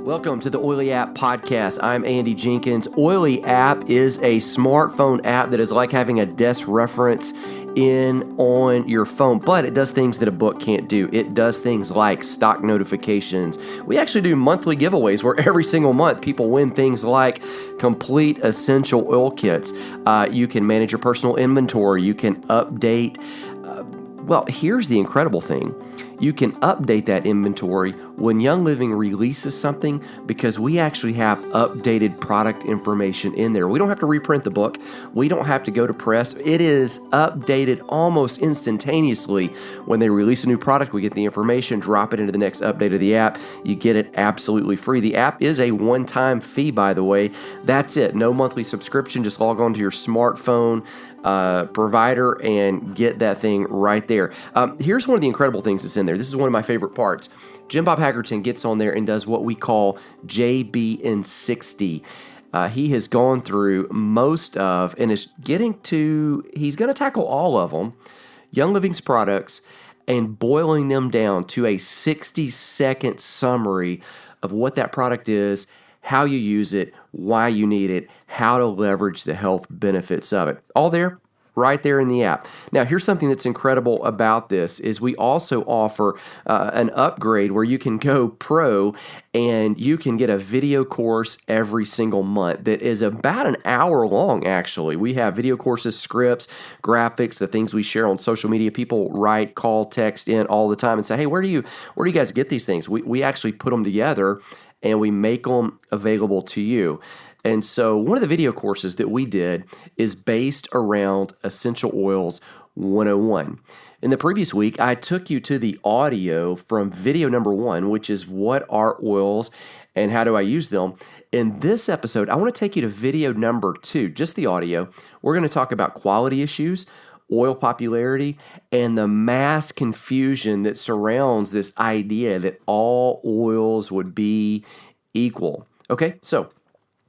Welcome to the Oily App Podcast. I'm Andy Jenkins. Oily App is a smartphone app that is like having a desk reference on your phone, but it does things that a book can't do. It does things like stock notifications. We actually do monthly giveaways where every single month people win things like complete essential oil kits. You can manage your personal inventory. You can update. Well, here's the incredible thing. You can update that inventory when Young Living releases something because we actually have updated product information in there. We don't have to reprint the book. We don't have to go to press. It is updated almost instantaneously. When they release a new product, we get the information, drop it into the next update of the app. You get it absolutely free. The app is a one-time fee, by the way. That's it. No monthly subscription. Just log on to your smartphone provider and get that thing right there. Here's one of the incredible things that's in there. This is one of my favorite parts. Jim Bob Haggerton gets on there and does what we call JB in 60. He has gone through most of and is he's going to tackle all of them, Young Living's products, and boiling them down to a 60-second summary of what that product is, how you use it, why you need it, how to leverage the health benefits of it. All there, right there in the app. Now, here's something that's incredible about this is we also offer an upgrade where you can go pro and you can get a video course every single month that is about an hour long, actually. We have video courses, scripts, graphics, the things we share on social media. People write, call, text in all the time and say, hey, where do you guys get these things? We actually put them together and we make them available to you. And so one of the video courses that we did is based around Essential Oils 101. In the previous week, I took you to the audio from video number 1, which is what are oils and how do I use them. In this episode, I want to take you to video number 2, just the audio. We're going to talk about quality issues, oil popularity, and the mass confusion that surrounds this idea that all oils would be equal. Okay, so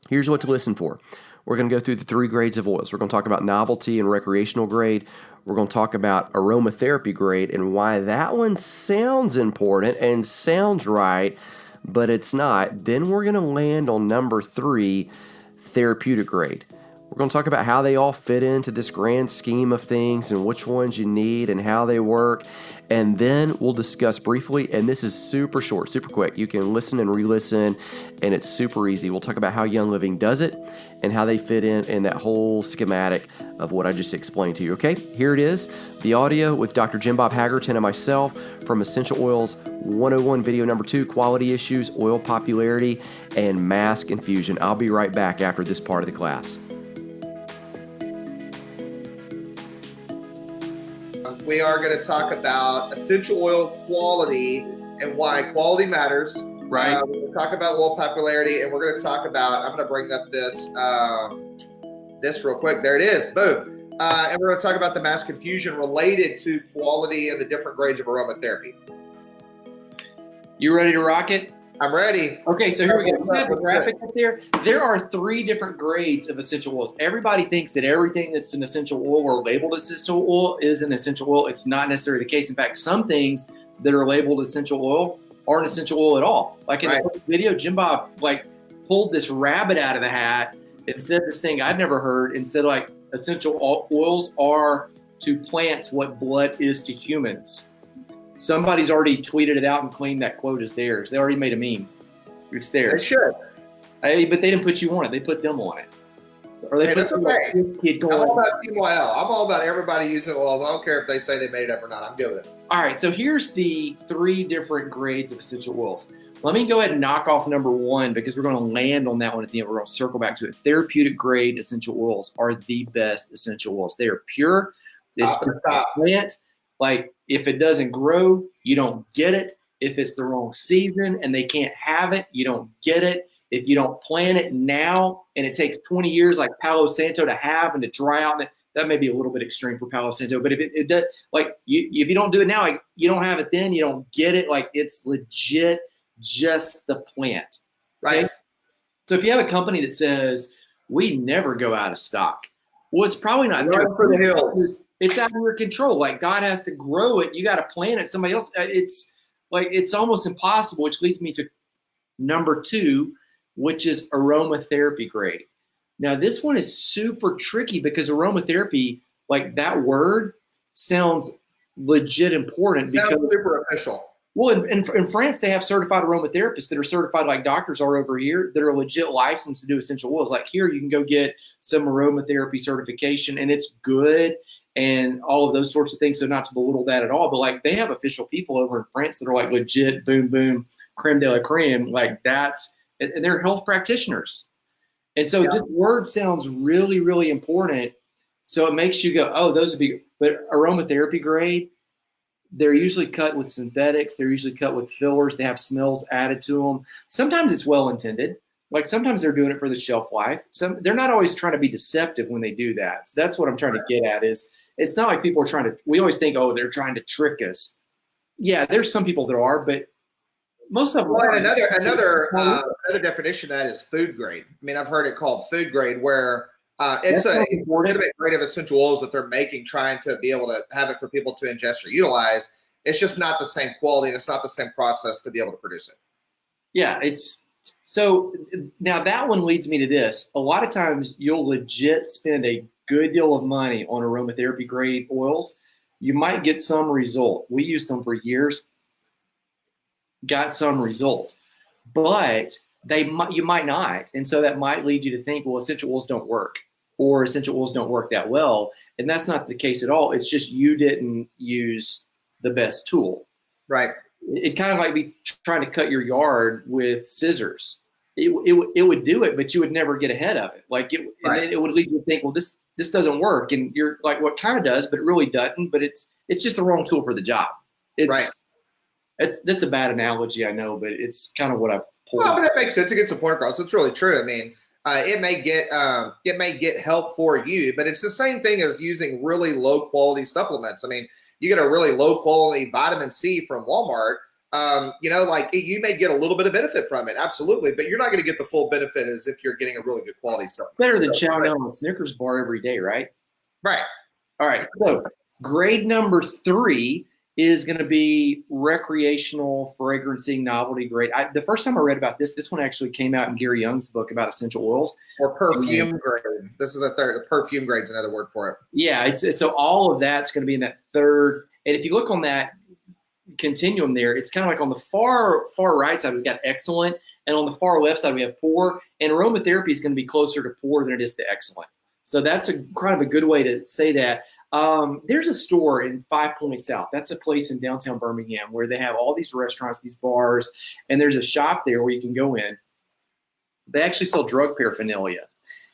here's what to listen for. We're going to go through the 3 grades of oils. We're going to talk about novelty and recreational grade. We're going to talk about aromatherapy grade and why that one sounds important and sounds right, but it's not. Then we're going to land on number 3, therapeutic grade. We're going to talk about how they all fit into this grand scheme of things and which ones you need and how they work. And then we'll discuss briefly, and this is super short, super quick. You can listen and re-listen, and it's super easy. We'll talk about how Young Living does it and how they fit in that whole schematic of what I just explained to you. Okay, here it is, the audio with Dr. Jim Bob Haggerton and myself from Essential Oils 101, video number 2, quality issues, oil popularity, and mass confusion. I'll be right back after this part of the class. We are going to talk about essential oil quality and why quality matters. Right. We're going to talk about oil popularity, and we're going to talk about, I'm going to bring up this real quick. There it is. Boom. And we're going to talk about the mass confusion related to quality and the different grades of aromatherapy. You ready to rock it? I'm ready. Okay, so here we go. You have the graphic up there. There are 3 different grades of essential oils. Everybody thinks that everything that's an essential oil or labeled essential oil is an essential oil. It's not necessarily the case. In fact, some things that are labeled essential oil aren't essential oil at all. Like in the first video, Jim Bob pulled this rabbit out of the hat and said this thing I'd never heard and said essential oils are to plants what blood is to humans. Somebody's already tweeted it out and claimed that quote is theirs. They already made a meme. It's theirs. They should. But they didn't put you on it. They put them on it. Or they put that's okay. I'm all about Team Oil. I'm all about everybody using oils. I don't care if they say they made it up or not. I'm good with it. All right. So here's the 3 different grades of essential oils. Let me go ahead and knock off number 1 because we're going to land on that one at the end. We're going to circle back to it. Therapeutic grade essential oils are the best essential oils. They are pure. It's just a plant. If it doesn't grow, you don't get it. If it's the wrong season and they can't have it, you don't get it. If you don't plant it now and it takes 20 years like Palo Santo to have and to dry out, that may be a little bit extreme for Palo Santo. But if it does, if you don't do it now, you don't have it then, you don't get it. It's legit just the plant, right? So if you have a company that says, we never go out of stock, well, it's probably not there. For the hills. It's out of your control. God has to grow it. You got to plant it. Somebody else. It's almost impossible, which leads me to Number 2, which is aromatherapy grade. Now, this one is super tricky because aromatherapy, like that word, sounds legit important. Sounds because super official. Well, in France, they have certified aromatherapists that are certified like doctors are over here that are legit licensed to do essential oils. Like here, you can go get some aromatherapy certification, and it's good and all of those sorts of things. So not to belittle that at all, but like they have official people over in France that are like legit, boom, boom, creme de la creme. Like that's, and they're health practitioners. And so this word sounds really, really important. So it makes you go, oh, those would be, but aromatherapy grade, they're usually cut with synthetics. They're usually cut with fillers. They have smells added to them. Sometimes it's well-intended. Like sometimes they're doing it for the shelf life. They're not always trying to be deceptive when they do that. So that's what I'm trying to get at is it's not like people are trying to, we always think, oh, they're trying to trick us. Yeah, there's some people that are, but most of them Well, are. and another definition of that is food grade. I mean, I've heard it called food grade where it's a legitimate grade of essential oils that they're making, trying to be able to have it for people to ingest or utilize. It's just not the same quality and it's not the same process to be able to produce it. Yeah, it's so now that one leads me to this. A lot of times you'll legit spend a good deal of money on aromatherapy grade oils. You might get some result. We used them for years, got some result, but you might not. And so that might lead you to think, well, essential oils don't work or essential oils don't work that well. And that's not the case at all. It's just you didn't use the best tool. Right. It kind of like be trying to cut your yard with scissors. It would do it, but you would never get ahead of it. Like and then it would lead you to think, well, this doesn't work. And you're like, well, it kind of does, but it really doesn't. But it's just the wrong tool for the job. That's a bad analogy, I know, but it's kind of what I pulled. Well, but it makes sense. It gets a point across. It's really true. I mean, it may get help for you, but it's the same thing as using really low quality supplements. I mean, you get a really low quality vitamin C from Walmart. You may get a little bit of benefit from it, absolutely, but you're not going to get the full benefit as if you're getting a really good quality supplement. Better than chowing down on a Snickers bar every day, right? Right. All right. So grade number 3 is going to be recreational, fragrancing, novelty grade. The first time I read about this one actually came out in Gary Young's book about essential oils. Or perfume grade. This is the third. Perfume grade is another word for it. Yeah, so all of that's going to be in that third. And if you look on that continuum there, it's kind of like on the far right side, we've got excellent. And on the far left side, we have poor. And aromatherapy is going to be closer to poor than it is to excellent. So that's kind of a good way to say that. There's a store in 5 Points South. That's a place in downtown Birmingham where they have all these restaurants, these bars, and there's a shop there where you can go in. They actually sell drug paraphernalia,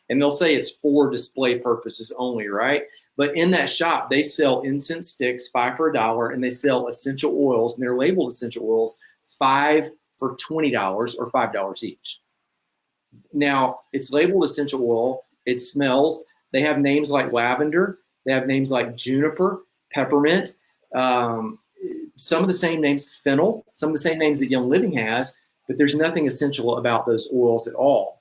and they'll say it's for display purposes only, right? But in that shop, they sell incense sticks, 5 for $1, and they sell essential oils, and they're labeled essential oils, 5 for $20 or $5 each. Now, it's labeled essential oil. It smells. They have names like lavender. They have names like juniper, peppermint, some of the same names, fennel, some of the same names that Young Living has, but there's nothing essential about those oils at all.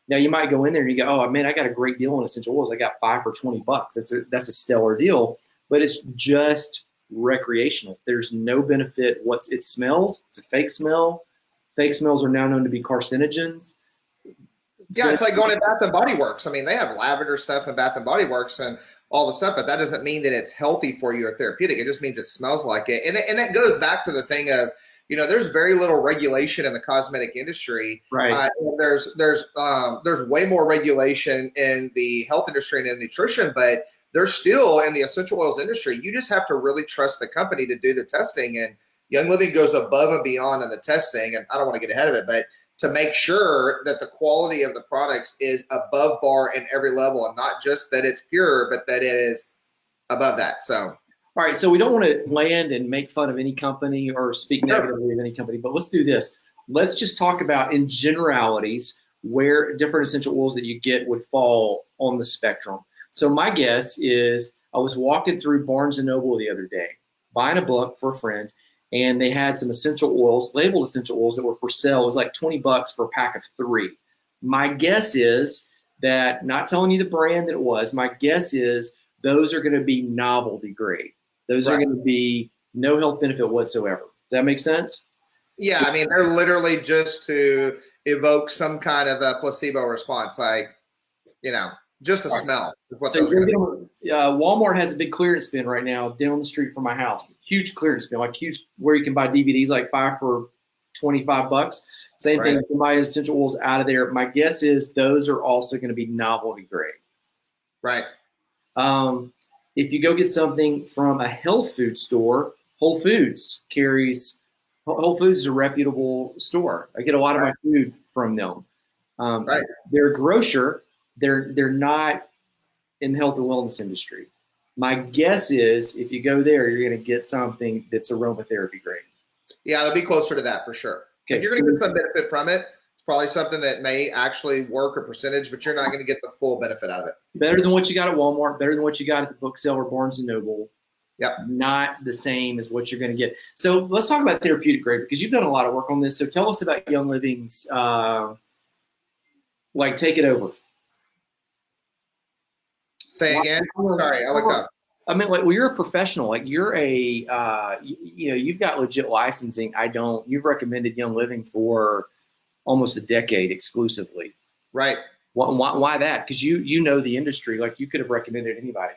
Now, you might go in there and you go, oh, man, I got a great deal on essential oils. I got 5 for $20. That's a stellar deal, but it's just recreational. There's no benefit. It smells. It's a fake smell. Fake smells are now known to be carcinogens. Yeah, it's like going to Bath and Body Works. I mean, they have lavender stuff in Bath and Body Works and all the stuff, but that doesn't mean that it's healthy for you or therapeutic. It just means it smells like it. And that goes back to the thing of, there's very little regulation in the cosmetic industry. Right. There's way more regulation in the health industry and in nutrition, but there's still in the essential oils industry. You just have to really trust the company to do the testing. And Young Living goes above and beyond in the testing. And I don't want to get ahead of it, but to make sure that the quality of the products is above bar in every level, and not just that it's pure, but that it is above that. So, all right. So we don't want to land and make fun of any company or speak negatively of any company, but let's do this. Let's just talk about in generalities where different essential oils that you get would fall on the spectrum. So my guess is I was walking through Barnes & Noble the other day, buying a book for a friend, and they had some essential oils, labeled essential oils that were for sale. It was like $20 for a pack of 3. My guess is that, not telling you the brand that it was, my guess is those are going to be novelty grade. Those are going to be no health benefit whatsoever. Does that make sense? Yeah, I mean, they're literally just to evoke some kind of a placebo response, like, you know, just a All right. smell is what So those are going to be. Walmart has a big clearance bin right now down the street from my house. Huge clearance bin, like huge, where you can buy DVDs like 5 for $25. Same thing, Right. you can buy essential oils out of there. My guess is those are also going to be novelty grade. Right. Um, if you go get something from a health food store, Whole Foods carries. Whole Foods is a reputable store. I get a lot of my food from them. Right. They're a grocer. They're not in the health and wellness industry. My guess is if you go there, you're going to get something that's aromatherapy grade. Yeah, it'll be closer to that for sure. Okay. If you're going to get some benefit from it, it's probably something that may actually work a percentage, but you're not going to get the full benefit out of it. Better than what you got at Walmart, better than what you got at the bookseller, Barnes and Noble. Yep. Not the same as what you're going to get. So let's talk about therapeutic grade because you've done a lot of work on this. So tell us about Young Living's, take it over. Say again. Sorry, I looked up. I mean, well, you're a professional. Like you're you've got legit licensing. I don't. You've recommended Young Living for almost a decade exclusively. Right. Why that? Because you know the industry. Like you could have recommended anybody.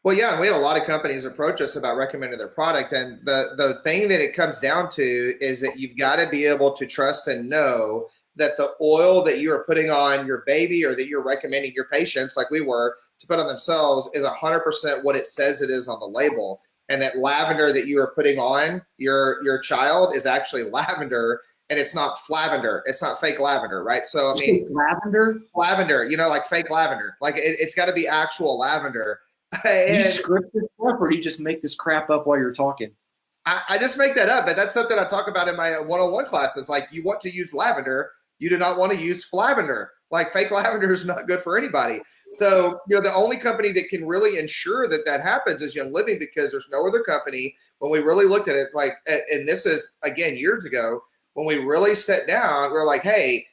Well, yeah, and we had a lot of companies approach us about recommending their product. And the thing that it comes down to is that you've got to be able to trust and know that the oil that you are putting on your baby or that you're recommending your patients, like we were, to put on themselves is 100% what it says it is on the label. And that lavender that you are putting on your child is actually lavender, and it's not flavender. It's not fake lavender, right? So, I mean, lavender, like fake lavender. Like it's got to be actual lavender. You script this stuff, or do you just make this crap up while you're talking? I just make that up, but that's something I talk about in my one-on-one classes. Like, you want to use lavender, you do not want to use flavender. Like, fake lavender is not good for anybody. So, the only company that can really ensure that that happens is Young Living, because there's no other company. When we really looked at it, and this is, again, years ago, when we really sat down, we're like, hey,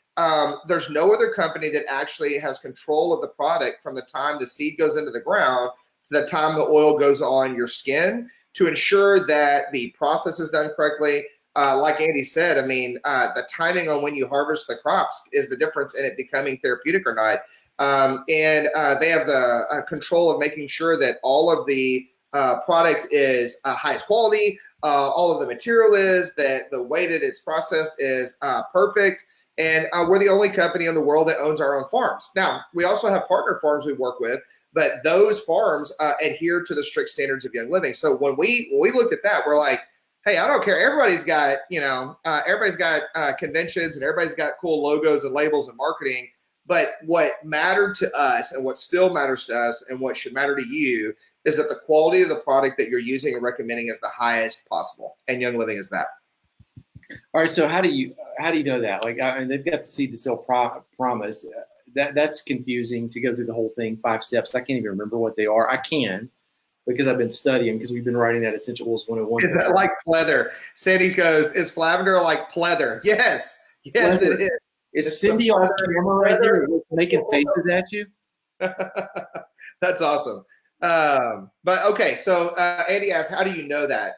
there's no other company that actually has control of the product from the time the seed goes into the ground to the time the oil goes on your skin, to ensure that the process is done correctly. Like Andy said, I mean, the timing on when you harvest the crops is the difference in it becoming therapeutic or not. And they have the control of making sure that all of the product is highest quality, all of the material is, that the way that it's processed is perfect. And we're the only company in the world that owns our own farms. Now, we also have partner farms we work with, but those farms adhere to the strict standards of Young Living. So when we looked at that, we're like, hey, I don't care. Everybody's got, conventions, and everybody's got cool logos and labels and marketing. But what mattered to us, and what still matters to us, and what should matter to you, is that the quality of the product that you're using and recommending is the highest possible. And Young Living is that. All right. So how do you know that? Like, they've got the seed to sell promise. That's confusing to go through the whole thing, 5 steps. I can't even remember what they are. I can, because I've been studying, because we've been writing that Essential Oils 101. Is that like pleather? Sandy goes, is flavender like pleather? Yes. Yes, pleather. It is. Is Cindy on camera right there making faces at you? That's awesome. But okay, so Andy asked, how do you know that?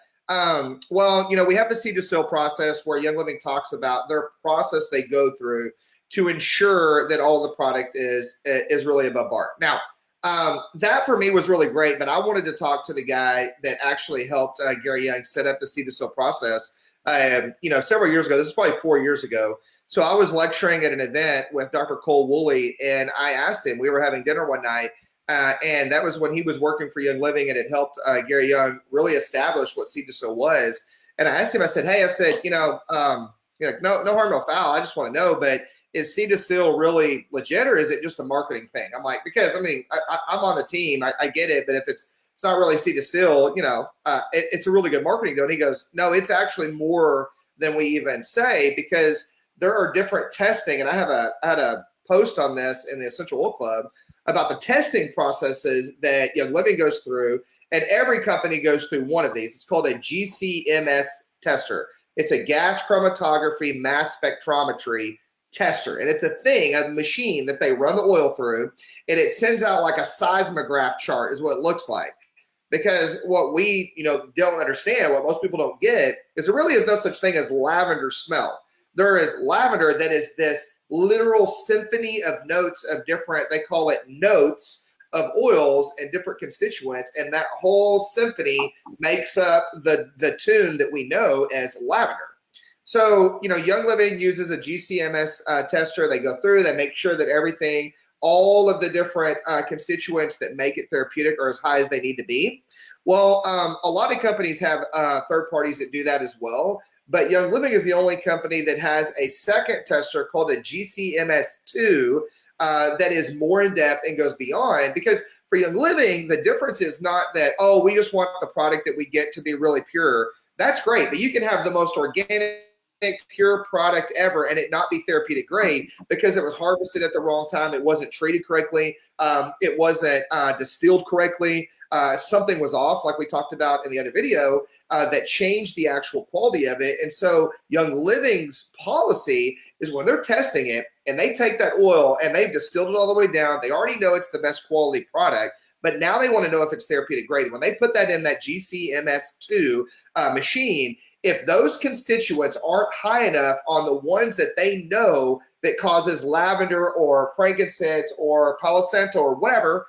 Well, we have the seed to sale process where Young Living talks about their process they go through to ensure that all the product is really above bar. Now, that for me was really great, but I wanted to talk to the guy that actually helped Gary Young set up the seed to sale process. Several years ago. This is probably 4 years ago. So I was lecturing at an event with Dr. Cole Woolley, and I asked him. We were having dinner one night. And that was when he was working for Young Living, and it helped Gary Young really establish what seed to sow was. And I asked him, I said, hey, no harm, no foul. I just want to know, but is seed to sale really legit, or is it just a marketing thing? I'm like, because I'm on the team. I get it, but if it's not really seed to sale, it's a really good marketing deal. And he goes, no, it's actually more than we even say, because there are different testing. And I had a post on this in the Essential Oil Club about the testing processes that Young Living goes through, and every company goes through one of these. It's called a GCMS tester. It's a gas chromatography mass spectrometry tester, and it's a machine that they run the oil through, and it sends out like a seismograph chart is what it looks like. because what we, don't understand, what most people don't get, is there really is no such thing as lavender smell. There is lavender that is this literal symphony of notes of different, they call it notes of oils and different constituents, and that whole symphony makes up the tune that we know as lavender. So, Young Living uses a GCMS tester. They go through, they make sure that everything, all of the different constituents that make it therapeutic are as high as they need to be. Well, a lot of companies have third parties that do that as well, but Young Living is the only company that has a second tester called a GCMS2 that is more in depth and goes beyond, because for Young Living, the difference is not that, we just want the product that we get to be really pure. That's great, but you can have the most organic, pure product ever and it not be therapeutic grade because it was harvested at the wrong time. It wasn't treated correctly. It wasn't distilled correctly. Something was off, like we talked about in the other video, that changed the actual quality of it. And so Young Living's policy is when they're testing it and they take that oil and they've distilled it all the way down, they already know it's the best quality product, but now they want to know if it's therapeutic grade. When they put that in that GCMS2 machine, if those constituents aren't high enough on the ones that they know that causes lavender or frankincense or palo santo or whatever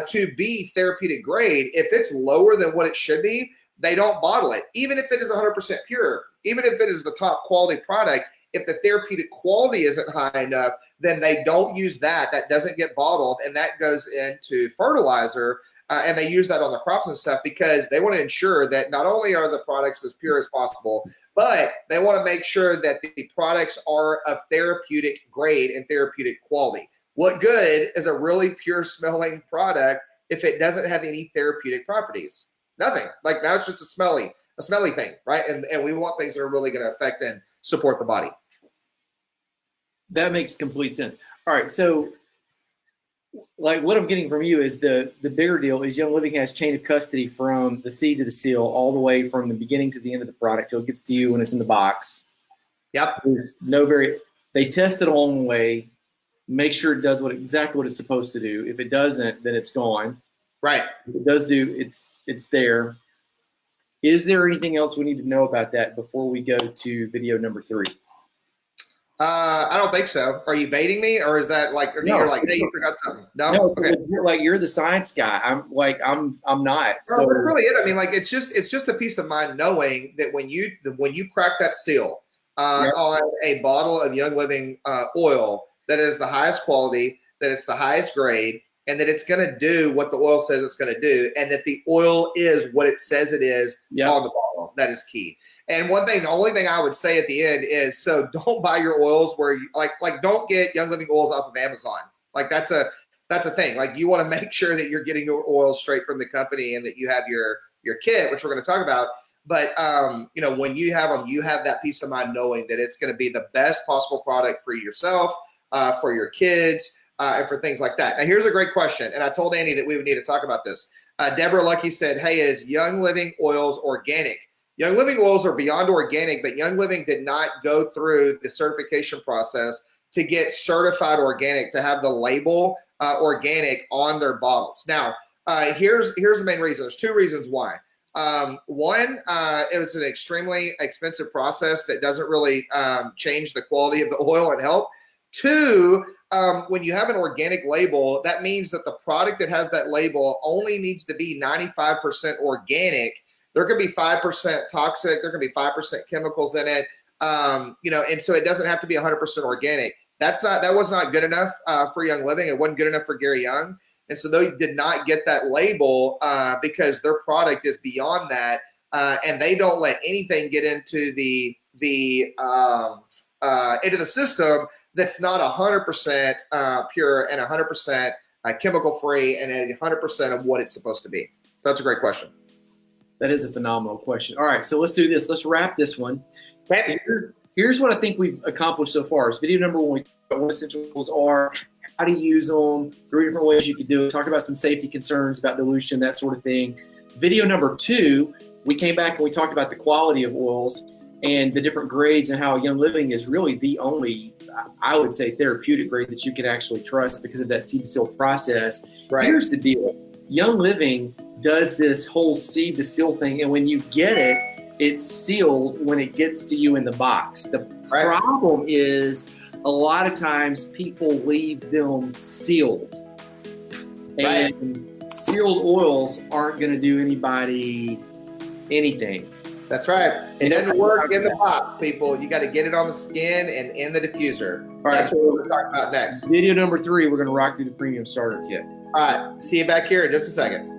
to be therapeutic grade, if it's lower than what it should be, they don't bottle it. Even if it is 100% pure, even if it is the top quality product, if the therapeutic quality isn't high enough, then they don't use that. That doesn't get bottled, and that goes into fertilizer. And they use that on the crops and stuff because they want to ensure that not only are the products as pure as possible, but they want to make sure that the products are of therapeutic grade and therapeutic quality. What good is a really pure smelling product if it doesn't have any therapeutic properties? Nothing. Like now it's just a smelly thing, right? And we want things that are really going to affect and support the body. That makes complete sense. All right, so like what I'm getting from you is the bigger deal is Young Living has chain of custody from the seed to the seal, all the way from the beginning to the end of the product till it gets to you when it's in the box. Yep. They test it along the way, make sure it does exactly what it's supposed to do. If it doesn't, then it's gone. Right. If it does do, it's there. Is there anything else we need to know about that before we go to video number 3? I don't think so. Are you baiting me, or is that like, No. you're like, hey, you forgot something? No. Okay. You're the science guy. I'm not. So that's really it. I mean, like it's just a peace of mind knowing that when you crack that seal on a bottle of Young Living oil that is the highest quality, that it's the highest grade, and that it's going to do what the oil says it's going to do, and that the oil is what it says it is on the bottle. That is key. And the only thing I would say at the end is, so don't buy your oils where you like don't get Young Living oils off of Amazon. Like that's a thing. Like you want to make sure that you're getting your oils straight from the company and that you have your kit, which we're going to talk about. But when you have them, you have that peace of mind knowing that it's going to be the best possible product for yourself, for your kids, and for things like that. Now, here's a great question, and I told Andy that we would need to talk about this. Deborah Lucky said, hey, is Young Living oils organic? Young Living oils are beyond organic, but Young Living did not go through the certification process to get certified organic, to have the label organic on their bottles. Now, here's the main reason. There's 2 reasons why. One, it was an extremely expensive process that doesn't really change the quality of the oil and help. 2, when you have an organic label, that means that the product that has that label only needs to be 95% organic. There could be 5% toxic. There could be 5% chemicals in it, and so it doesn't have to be 100% organic. That was not good enough for Young Living. It wasn't good enough for Gary Young. And so they did not get that label because their product is beyond that, and they don't let anything get into the system that's not 100% pure and 100% chemical free and 100% of what it's supposed to be. So that's a great question. That is a phenomenal question. All right, so let's do this. Let's wrap this one. Here's what I think we've accomplished so far. It's video number 1. We talked about what essentials are, how to use them, 3 different ways you could do it. Talk about some safety concerns about dilution, that sort of thing. Video number 2, we came back and we talked about the quality of oils and the different grades and how Young Living is really the only, I would say, therapeutic grade that you can actually trust because of that seed to seal process. Right. Here's the deal. Young Living does this whole seed to seal thing, and when you get it, it's sealed when it gets to you in the box. The problem is a lot of times people leave them sealed, and sealed oils aren't going to do anybody anything. That's right. It doesn't work in the box, people. You got to get it on the skin and in the diffuser. That's what we're going to talk about next. Video number 3, we're going to rock through the premium starter kit. All right. See you back here in just a second.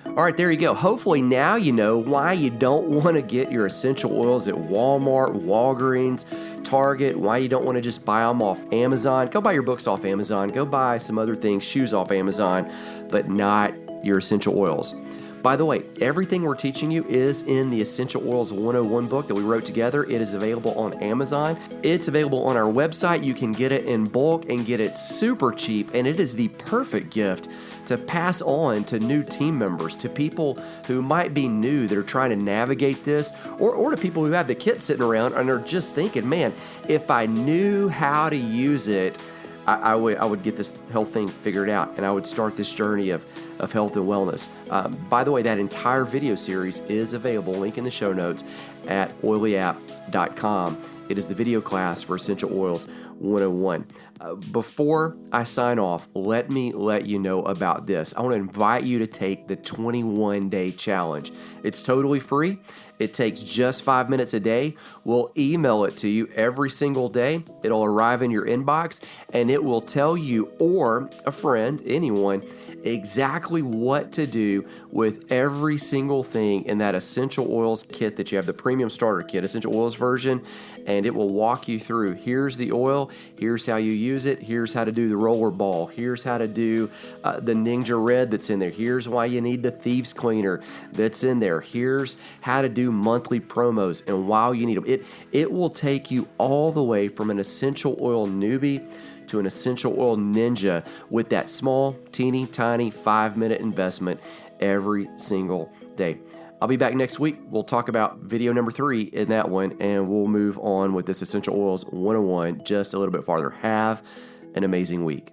All right, there you go. Hopefully now you know why you don't want to get your essential oils at Walmart, Walgreens, Target, why you don't want to just buy them off Amazon. Go buy your books off Amazon. Go buy some other things, shoes off Amazon, but not your essential oils. By the way, everything we're teaching you is in the Essential Oils 101 book that we wrote together. It is available on Amazon. It's available on our website. You can get it in bulk and get it super cheap, and it is the perfect gift to pass on to new team members, to people who might be new that are trying to navigate this, or to people who have the kit sitting around and are just thinking, man, if I knew how to use it, I would get this health thing figured out, and I would start this journey of health and wellness. By the way, that entire video series is available, link in the show notes, at oilyapp.com. It is the video class for Essential Oils 101. Before I sign off, let me let you know about this. I want to invite you to take the 21-day challenge. It's totally free. It takes just 5 minutes a day. We'll email it to you every single day. It'll arrive in your inbox, and it will tell you or a friend, anyone, exactly what to do with every single thing in that essential oils kit that you have, the premium starter kit, essential oils version, and it will walk you through. Here's the oil, here's how you use it, here's how to do the roller ball, here's how to do the Ninja Red that's in there, here's why you need the Thieves Cleaner that's in there, here's how to do monthly promos and why you need them. It will take you all the way from an essential oil newbie to an essential oil ninja with that small, teeny, tiny 5-minute investment every single day. I'll be back next week. We'll talk about video number 3 in that one, and we'll move on with this Essential Oils 101 just a little bit farther. Have an amazing week.